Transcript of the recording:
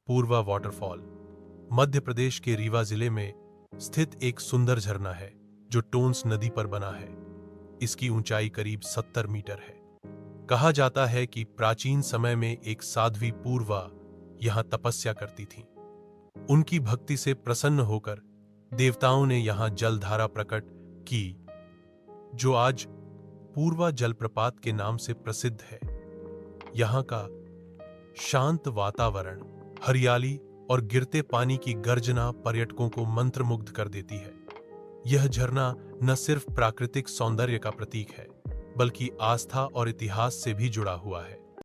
पूर्वा waterfall Madhya Pradesh के रीवा जिले में स्थित एक सुंदर झरना है जो टोंस नदी पर बना है। इसकी ऊंचाई करीब 70 मीटर है। कहा जाता है कि प्राचीन समय में एक साध्वी पूर्वा यहां तपस्या करती थीं। उनकी भक्ति से प्रसन्न होकर देवताओं ने यहां जलधारा प्रकट की, जो आज पूर्वा जलप्रपात के नाम से प्रसिद्ध है। यहां का शांत वातावरण, हरियाली और गिरते पानी की गर्जना पर्यटकों को मंत्रमुग्ध कर देती है। यह झरना न सिर्फ प्राकृतिक सौंदर्य का प्रतीक है, बल्कि आस्था और इतिहास से भी जुड़ा हुआ है।